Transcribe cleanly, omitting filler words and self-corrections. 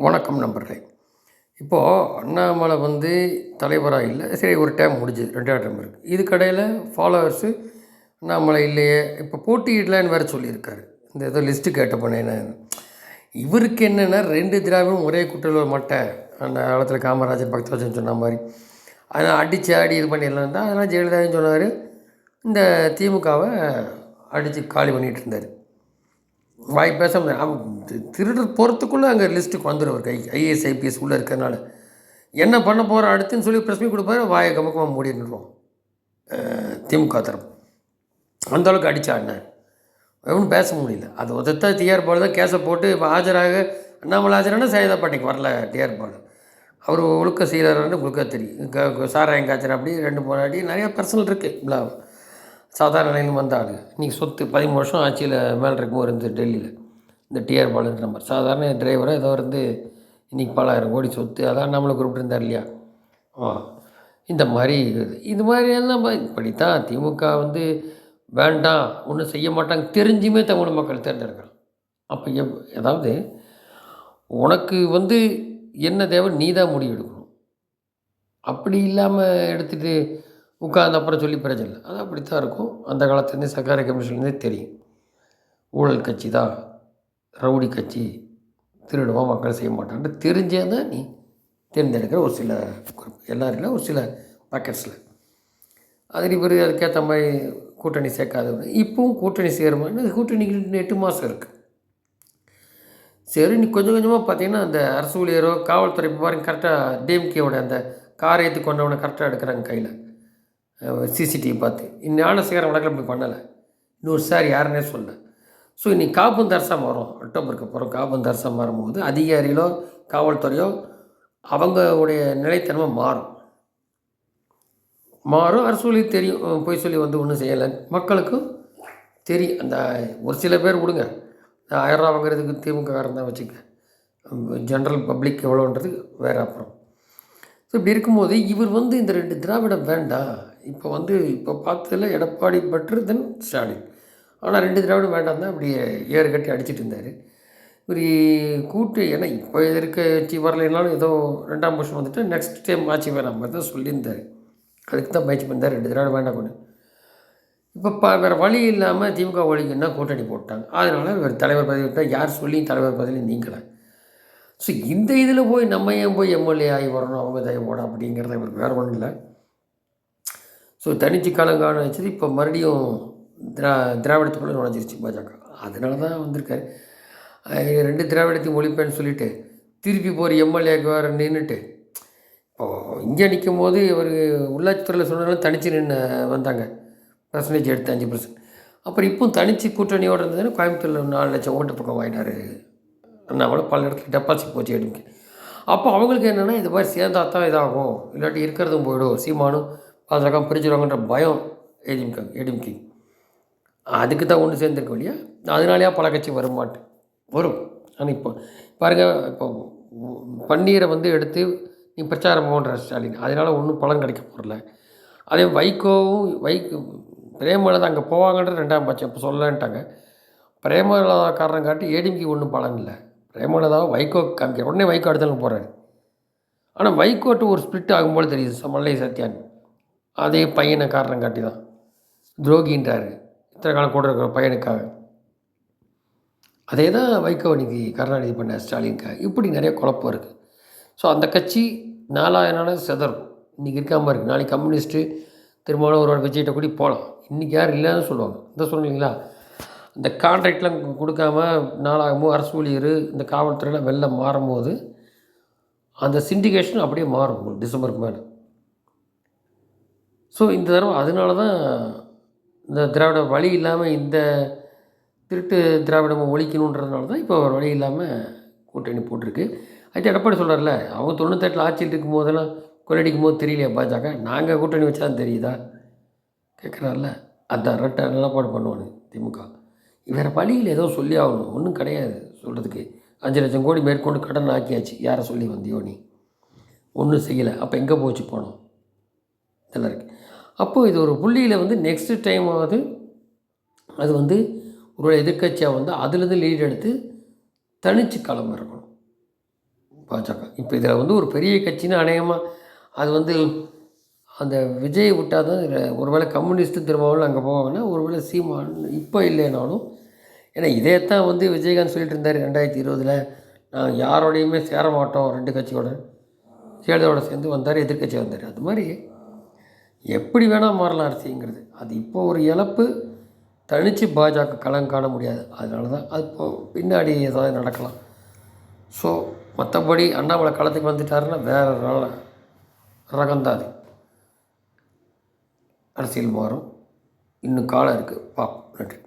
வணக்கம் நண்பர்களே. இப்போது அண்ணாமலை தலைவராக இல்லை, சரி ஒரு டைம் முடிஞ்சுது, 2வது டைம் இருக்குது. இதுக்கடையில் ஃபாலோவர்ஸு அண்ணாமலை இல்லையே, இப்போ போட்டியிடலான்னு வேறு சொல்லியிருக்காரு. இந்த ஏதோ லிஸ்ட்டு கேட்ட பண்ணேன்னு இவருக்கு என்னென்னா 2 திராவிடம் ஒரே குற்றல மட்டை. அந்த காலத்தில் காமராஜர் பக்தவச்சன் சொன்ன மாதிரி அதெல்லாம் அடித்து ஆடி இது பண்ணிடலாம் தான். அதெல்லாம் ஜெயலலிதான்னு சொன்னார். இந்த திமுகவை அடித்து காலி பண்ணிகிட்டு இருந்தார். வாய் பேச திருடர் போகிறதுக்குள்ளே அங்கே லிஸ்ட்டுக்கு வந்துடும். ஒரு ஐஏஎஸ் ஐபிஎஸ் உள்ளே இருக்கிறனால என்ன பண்ண போகிற அடுத்துன்னு சொல்லி பிரச்சனை கொடுப்பாரு. வாயை கமக்கமாக மூடிடுவோம் திமுக தரப்பு. அந்தளவுக்கு அடித்தாடினேன், எவனும் பேச முடியல. அது உதத்தா டிஆர் பாலு தான் கேஸை போட்டு இப்போ ஆஜராக அண்ணாமலை ஆஜரானா சேதாப்பாட்டிக்கு வரல. டிஆர் பாலு அவர் ஒழுக்க செய்கிறாருன்னு உங்களுக்கு தெரியும். சாராயம் காய்ச்சல் அப்படி 2 போராடி நிறையா பர்சனல் இருக்குது. இவ்வளோ சாதாரண நிலையில் வந்தாங்க. இன்றைக்கி சொத்து 13 வருஷம் ஆட்சியில் மேலே இருக்கும்போது இருந்து டெல்லியில் இந்த டிஆர் பாலுன்ற மாதிரி சாதாரண டிரைவராக ஏதோ இன்றைக்கி 10,000 கோடி சொத்து. அதான் நம்மளை குறிப்பிட்டிருந்தார் இல்லையா. இந்த மாதிரி இது மாதிரியெல்லாம் இப்படித்தான் திமுக வேண்டாம் ஒன்றும் செய்ய மாட்டாங்க தெரிஞ்சுமே தமிழ் மக்கள் தேர்ந்தெடுக்கிறான். அப்போ அதாவது உனக்கு என்ன தேவை நீ தான் முடிவு எடுக்கணும். அப்படி இல்லாமல் எடுத்துகிட்டு உட்கார்ந்து அப்புறம் சொல்லி பிரச்சனை இல்லை. அது அப்படித்தான் இருக்கும். அந்த காலத்துலேருந்தே சர்க்கார கமிஷன்லேருந்தே தெரியும். ஊழல் கட்சி தான், ரவுடி கட்சி, திருடுவோம், மக்கள் செய்ய மாட்டான்ட்டு தெரிஞ்சே தான் நீ தேர்ந்தெடுக்கிற ஒரு சில குரூப். எல்லோரும் இல்லை, ஒரு சில பாக்கெட்ஸில் அது இவர் அதுக்கேற்ற மாதிரி கூட்டணி சேர்க்காதவங்க. இப்போவும் கூட்டணி சேருமான்னு கூட்டணிக்கு 8 மாதம் இருக்குது. சரி, நீ கொஞ்சம் கொஞ்சமாக பார்த்தீங்கன்னா அந்த அரசு ஊழியரோ காவல்துறை இப்போ பாருங்க கரெக்டாக டிஎம்கேவோட அந்த காரை ஏற்றி கொண்டவனை கரெக்டாக எடுக்கிறாங்க கையில் சிசிடிவி பார்த்து. ஞானசேகரன் வழக்கில் அப்படி பண்ணலை. இன்னொரு சார் யாருன்னே சொல்ல. ஸோ இன்றைக்கி காப்பந்து அரசாக வரும். அக்டோபருக்கு அப்புறம் காப்பந்து அரசாக மாறும்போது அதிகாரிகளோ காவல்துறையோ அவங்களுடைய நிலைத்தன்மை மாறும். அரசு தெரியும், போய் சொல்லி ஒன்றும் செய்யலை. மக்களுக்கும் தெரியும். அந்த ஒரு சில பேர் விடுங்க, 1000 ரூபா வாங்குறதுக்கு திமுககாரன் தான் வச்சுக்க. ஜென்ரல் பப்ளிக் எவ்வளோன்றது வேறு. அப்புறம் ஸோ இப்படி இருக்கும்போது இவர் இந்த 2 திராவிடம் வேண்டாம். இப்போ பார்த்ததில் எடப்பாடி பெட்ரு தென் ஸ்டாலின். ஆனால் 2 திராவிடம் வேண்டாம் தான் அப்படி ஏறு கட்டி அடிச்சுட்டு இருந்தார். இவர் கூட்டு ஏன்னா இப்போ இருக்க ஆட்சி வரலைனாலும் ஏதோ 2ஆம் வருஷம் வந்துட்டு நெக்ஸ்ட் டைம் ஆட்சி வேணாம் மாதிரி தான் சொல்லியிருந்தார். அதுக்கு தான் பயிற்சி பண்ணியிருந்தார் 2 திராவிடம் வேண்டாம் கொண்டு. இப்போ வேறு வழி இல்லாமல் திமுக ஒழிக்குன்னா கூட்டணி போட்டாங்க. அதனால் இவர் தலைவர் பதவி விட்டால் யார் சொல்லியும் தலைவர் பதவி நீங்கலை. ஸோ இந்த இதில் போய் நம்ம ஏன் போய் எம்எல்ஏ ஆகி வரணும் அவங்க தயவோட அப்படிங்கிறத இவருக்கு வேறு ஒன்றும் இல்லை. ஸோ தனிச்சு காலங்கான வச்சது இப்போ மறுபடியும் திராவிடத்துக்குள்ளே நுழைஞ்சிருச்சு பாஜக. அதனால தான் வந்திருக்காரு. 2 திராவிடத்தையும் ஒழிப்பேன்னு சொல்லிவிட்டு திருப்பி போகிற எம்எல்ஏக்கு வேறு நின்றுட்டு இப்போது இங்கே நிற்கும் போது இவர் உள்ளாட்சித்துறையில் சொன்னாலும் தனிச்சு நின்று வந்தாங்க. பர்சன்டேஜ் எடுத்து 5%. அப்புறம் இப்போவும் தனிச்சு கூட்டணியோடு இருந்ததுன்னா கோயம்புத்தூரில் 4 லட்சம் ஓட்டு பக்கம் வாங்கினார். அண்ணாமலை பல இடத்துல டெபாசிட் போச்சு எடுக்க. அப்போ அவங்களுக்கு என்னென்னா இது மாதிரி சேர்ந்தா தான் இதாகும், இல்லாட்டி இருக்கிறதும் போயிடும், சீமானும் பாஜக பிரிச்சுருவாங்கன்ற பயம் ஏடிஎம்கே. அதுக்கு தான் ஒன்று சேர்ந்துருக்க இல்லையா. அதனாலேயா பல கட்சி வரும். ஆனால் இப்போ பாருங்கள், இப்போ பன்னீரை எடுத்து நீ பிரச்சாரம் போன்ற ஸ்டாலின், அதனால் ஒன்றும் பலன் கிடைக்க போகிறல. அதே வைகோவும் பிரேமலதா அங்கே போவாங்கன்ற 2ஆம் பட்சம் இப்போ சொல்லலான்ட்டாங்க. பிரேமலதா காரணம் காட்டி ஏடிஎம்கே ஒன்றும் பலன் இல்லை. பிரேமலதாவை வைகோ காமிக்கிற உடனே வைகோ அடுத்தாலும் போகிறாரு. ஆனால் வைகோட்டு ஒரு ஸ்பிளிட் ஆகும்போது தெரியுது மல்லை சத்யான் அதே பையனை காரணம் காட்டி தான் துரோகின்றார் இத்தனை காலம் கூட இருக்கிற பையனுக்காக. அதே தான் வைகோ இன்னைக்கு கருணாநிதி பண்ண ஸ்டாலினுக்காக. இப்படி நிறைய குழப்பம் இருக்குது. ஸோ அந்த கட்சி 4000 செதறும். இன்றைக்கி இருக்காமல் இருக்குது. நாளைக்கு கம்யூனிஸ்ட்டு திருமாவளவன் ஒரு விஜய்கிட்ட கூடி போகலாம். இன்றைக்கி யார் இல்லைன்னு சொல்லுவாங்க. இந்த சொல்லுவீங்களா, இந்த கான்ட்ராக்ட்லாம் கொடுக்காம நாளாகமோ அரசு ஊழியர் இந்த காவல்துறையில் வெளில மாறும்போது அந்த சிண்டிகேஷன் அப்படியே மாறும் டிசம்பருக்கு மேலே. ஸோ இந்த தடவை அதனால தான் இந்த திராவிட வழி இல்லாமல் இந்த திருட்டு திராவிடம் ஒழிக்கணுன்றதுனால தான் இப்போ வழி இல்லாமல் கூட்டணி போட்டிருக்கு. அது எடப்பாடி சொல்கிறார்ல, அவங்க 98 ஆட்சியில் இருக்கும் போதெல்லாம் கொள்ளடிக்கும் போது தெரியலையா பாஜக, நாங்கள் கூட்டணி வச்சா தான் தெரியுதா கேட்குறாருல. அதான் ரெட்டை நிலப்பாடு பண்ணுவானு திமுக. வேறு வழியில் ஏதோ சொல்லி ஆகணும், ஒன்றும் கிடையாது சொல்கிறதுக்கு. 5 லட்சம் கோடி மேற்கொண்டு கடன் ஆக்கியாச்சு. யாரை சொல்லி வந்தியோ நீ, ஒன்றும் செய்யலை. அப்போ எங்கே போச்சு போனோம் இதெல்லாம் இருக்குது. அப்போது இது ஒரு புள்ளியில் நெக்ஸ்ட்டு டைம் அது ஒரு எதிர்கட்சியாக அதுலேருந்து லீட் எடுத்து தனித்து களம் இருக்கணும். பாஜக. இப்போ இதில் வந்து ஒரு பெரிய கட்சின்னு அநேகமாக அது வந்து அந்த விஜய் விட்டால் தான் இதில் ஒருவேளை கம்யூனிஸ்ட்டு திருமாவளவன் அங்கே போவாங்கன்னா, ஒருவேளை சீமான் இப்போ இல்லைனாலும், ஏன்னா இதைத்தான் வந்து விஜயகாந்த் சொல்லிட்டு இருந்தார் 2020 நான் யாரோடையுமே சேர மாட்டோம் 2 கட்சியோட. ஜெயலலிதாவோட சேர்ந்து வந்தார், எதிர்க்கட்சி வந்தார். அது மாதிரி எப்படி வேணால் மாறலாம் அரசியங்கிறது. அது இப்போ ஒரு இழப்பு, தனித்து பாஜக களம் காண முடியாது. அதனால தான் அது இப்போ பின்னாடி ஏதாவது நடக்கலாம். ஸோ மற்றபடி அண்ணாமலை களத்துக்கு வந்துட்டாருன்னா வேறு ரகம்தான் அது. அரசியல் மாறும். இன்னும் காலம் இருக்குது. பார்ப்போம். நன்றி.